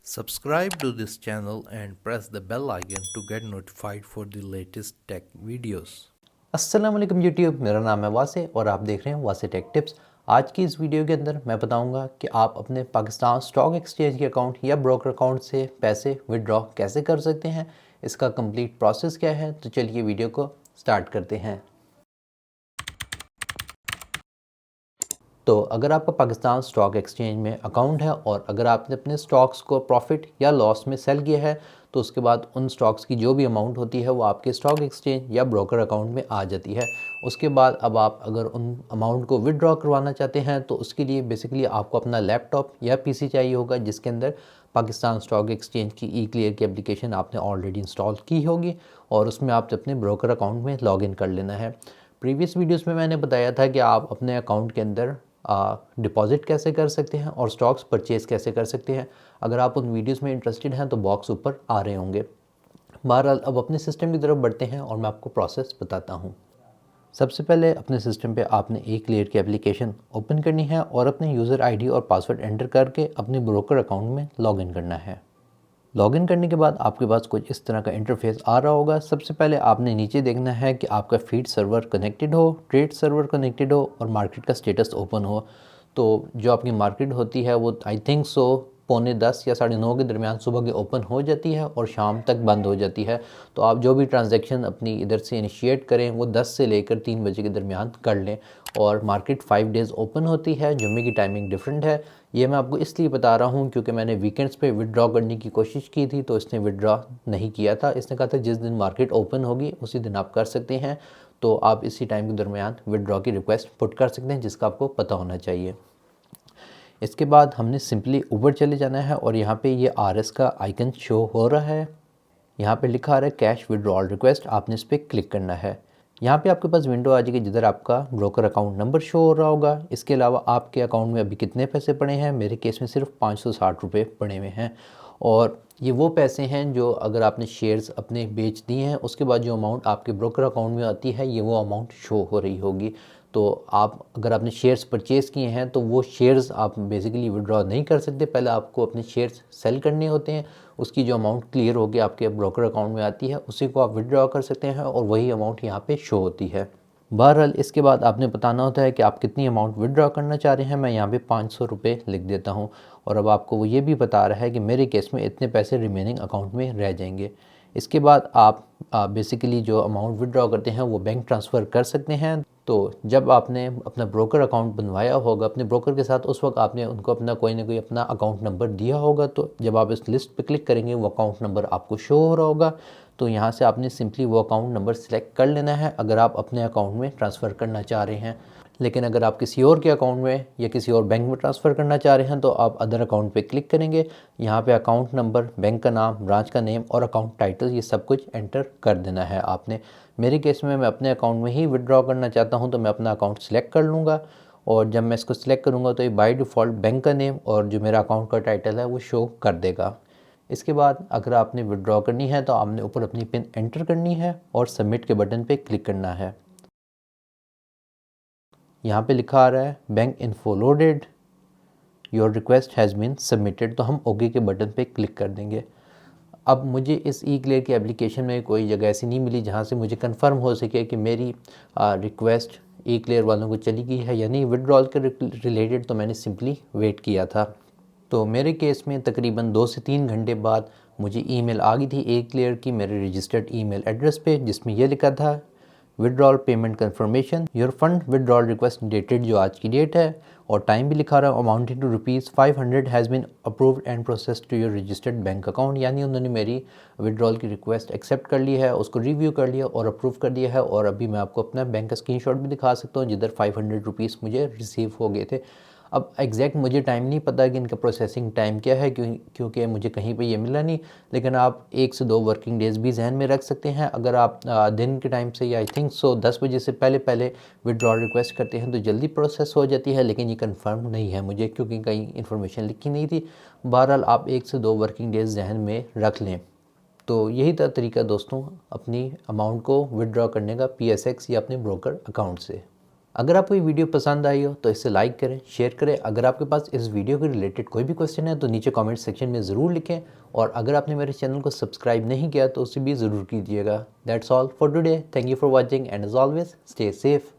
Subscribe to this channel and press the bell icon to get notified for the latest tech videos. अस्सलाम वालेकुम YouTube, मेरा नाम है वासे और आप देख रहे हैं वासे टेक टिप्स। आज की इस वीडियो के अंदर मैं बताऊंगा कि आप अपने पाकिस्तान स्टॉक एक्सचेंज के अकाउंट या ब्रोकर अकाउंट से पैसे विड्रॉ कैसे कर सकते हैं, इसका कंप्लीट प्रोसेस क्या है। तो चलिए वीडियो को स्टार्ट करते हैं। तो अगर आपका पाकिस्तान स्टॉक एक्सचेंज में अकाउंट है और अगर आपने अपने स्टॉक्स को प्रॉफिट या लॉस में सेल किया है तो उसके बाद उन स्टॉक्स की जो भी अमाउंट होती है वो आपके स्टॉक एक्सचेंज या ब्रोकर अकाउंट में आ जाती है। उसके बाद अब आप अगर उन अमाउंट को विड्रॉ करवाना चाहते हैं तो उसके लिए बेसिकली आपको अपना लैपटॉप या पीसी चाहिए होगा जिसके अंदर पाकिस्तान स्टॉक एक्सचेंज की ई क्लियर की एप्लीकेशन आपने ऑलरेडी इंस्टॉल की होगी और उसमें आप अपने ब्रोकर अकाउंट में लॉगिन कर लेना है। प्रीवियस वीडियोस में मैंने बताया था कि आप अपने अकाउंट के अंदर डिपॉजिट कैसे कर सकते हैं और स्टॉक्स परचेज़ कैसे कर सकते हैं। अगर आप उन वीडियोस में इंटरेस्टेड हैं तो बॉक्स ऊपर आ रहे होंगे। बहरहाल अब अपने सिस्टम की तरफ बढ़ते हैं और मैं आपको प्रोसेस बताता हूँ। सबसे पहले अपने सिस्टम पे आपने ई क्लियर की एप्लीकेशन ओपन करनी है और अपने यूज़र आईडी और पासवर्ड एंटर करके अपने ब्रोकर अकाउंट में लॉगिन करना है। लॉगिन करने के बाद आपके पास कुछ इस तरह का इंटरफेस आ रहा होगा। सबसे पहले आपने नीचे देखना है कि आपका फीड सर्वर कनेक्टेड हो, ट्रेड सर्वर कनेक्टेड हो और मार्केट का स्टेटस ओपन हो। तो जो आपकी मार्केट होती है वो आई थिंक सो 9:45 या 9:30 के दरमियान सुबह के ओपन हो जाती है और शाम तक बंद हो जाती है। तो आप जो भी ट्रांजैक्शन अपनी इधर से इनिशिएट करें वो 10 से लेकर 3 बजे के दरमियान कर लें। और मार्केट 5 डेज़ ओपन होती है, जुम्मे की टाइमिंग डिफरेंट है। ये मैं आपको इसलिए बता रहा हूँ क्योंकि मैंने वीकेंड्स पे विड्रॉ करने की कोशिश की थी तो इसने विड्रॉ नहीं किया था। इसने कहा था जिस दिन मार्केट ओपन होगी उसी दिन आप कर सकते हैं। तो आप इसी टाइम के दरमियान विड्रॉ की रिक्वेस्ट पुट कर सकते हैं जिसका आपको पता होना चाहिए। इसके बाद हमने सिंपली ऊपर चले जाना है और यहाँ पे ये RS का आइकन शो हो रहा है। यहाँ पे लिखा आ रहा है कैश विड्रॉल रिक्वेस्ट, आपने इस पर क्लिक करना है। यहाँ पे आपके पास विंडो आ जाएगी जिधर आपका ब्रोकर अकाउंट नंबर शो हो रहा होगा। इसके अलावा आपके अकाउंट में अभी कितने पैसे पड़े हैं, मेरे केस में सिर्फ 560 रुपये पड़े हुए हैं। और ये वो पैसे हैं जो अगर आपने शेयर्स अपने बेच दिए हैं उसके बाद जो अमाउंट आपके ब्रोकर अकाउंट में आती है ये वो अमाउंट शो हो रही होगी। तो आप अगर आपने शेयर्स परचेज़ किए हैं तो वो शेयर्स आप बेसिकली विड्रॉ नहीं कर सकते, पहले आपको अपने शेयर्स सेल करने होते हैं। उसकी जो अमाउंट क्लियर होगी आपके ब्रोकर अकाउंट में आती है उसी को आप विड्रॉ कर सकते हैं और वही अमाउंट यहाँ पे शो होती है। बहरहाल इसके बाद आपने बताना होता है कि आप कितनी अमाउंट विड्रॉ करना चाह रहे हैं। मैं यहाँ पे 500 रुपये लिख देता हूँ और अब आपको वो ये भी बता रहा है कि मेरे केस में इतने पैसे रिमेनिंग अकाउंट में रह जाएंगे। इसके बाद आप बेसिकली जो अमाउंट विड्रॉ करते हैं वो बैंक ट्रांसफ़र कर सकते हैं। तो जब आपने अपना ब्रोकर अकाउंट बनवाया होगा अपने ब्रोकर के साथ उस वक्त आपने उनको अपना कोई ना कोई अपना अकाउंट नंबर दिया होगा। तो जब आप इस लिस्ट पे क्लिक करेंगे वो अकाउंट नंबर आपको शो हो रहा होगा। तो यहाँ से आपने सिंपली वो अकाउंट नंबर सेलेक्ट कर लेना है अगर आप अपने अकाउंट में ट्रांसफ़र करना चाह रहे हैं। लेकिन अगर आप किसी और के अकाउंट में या किसी और बैंक में ट्रांसफ़र करना चाह रहे हैं तो आप अदर अकाउंट पे क्लिक करेंगे। यहाँ पे अकाउंट नंबर, बैंक का नाम, ब्रांच का नेम और अकाउंट टाइटल ये सब कुछ एंटर कर देना है आपने। मेरे केस में मैं अपने अकाउंट में ही विड्रॉ करना चाहता हूँ तो मैं अपना अकाउंट सेलेक्ट कर लूँगा और जब मैं इसको सिलेक्ट करूँगा तो ये बाय डिफ़ॉल्ट बैंक का नेम और जो मेरा अकाउंट का टाइटल है वो शो कर देगा। इसके बाद अगर आपने विड्रॉ करनी है तो आपने ऊपर अपनी पिन एंटर करनी है और सबमिट के बटन पे क्लिक करना है। यहाँ पे लिखा आ रहा है bank info loaded, your request has been submitted, तो हम ओके के बटन पे क्लिक कर देंगे। अब मुझे इस ई क्लियर की एप्लीकेशन में कोई जगह ऐसी नहीं मिली जहाँ से मुझे कंफर्म हो सके कि मेरी रिक्वेस्ट ई क्लियर वालों को चली गई है या नहीं विड्रॉल के रिलेटेड। तो मैंने सिंपली वेट किया था। तो मेरे केस में तकरीबन 2 से 3 घंटे बाद मुझे ईमेल आ गई थी ई क्लियर की मेरे रजिस्टर्ड ईमेल एड्रेस पे जिसमें यह लिखा था withdrawal payment confirmation, your fund withdrawal request dated, जो आज की डेट है और टाइम भी लिखा रहा है amounted to ₹500 has been approved and processed to your registered bank account. यानी उन्होंने मेरी विड्रॉल की रिक्वेस्ट एक्सेप्ट कर ली है, उसको रिव्यू कर लिया और अप्रूव कर दिया है। और अभी मैं आपको अपना बैंक का स्क्रीनशॉट भी दिखा सकता हूँ जिधर ₹500 मुझे रिसीव हो गए थे। अब एग्जैक्ट मुझे टाइम नहीं पता कि इनका प्रोसेसिंग टाइम क्या है क्योंकि मुझे कहीं पे ये मिला नहीं। लेकिन आप 1 से 2 वर्किंग डेज़ भी जहन में रख सकते हैं। अगर आप दिन के टाइम से या आई थिंक सो 10 बजे से पहले पहले विड्रॉल रिक्वेस्ट करते हैं तो जल्दी प्रोसेस हो जाती है। लेकिन ये कंफर्म नहीं है मुझे क्योंकि कहीं इन्फॉर्मेशन लिखी नहीं थी। बहरहाल आप 1 से 2 वर्किंग डेज़ जहन में रख लें। तो यही था तरीका दोस्तों अपनी अमाउंट को विड्रॉ करने का PSX या अपने ब्रोकर अकाउंट से। अगर आपको ये वीडियो पसंद आई हो तो इसे लाइक करें, शेयर करें। अगर आपके पास इस वीडियो के रिलेटेड कोई भी क्वेश्चन है तो नीचे कमेंट सेक्शन में ज़रूर लिखें, और अगर आपने मेरे चैनल को सब्सक्राइब नहीं किया तो उसे भी ज़रूर कीजिएगा। That's all for today. Thank you for watching and as always stay safe.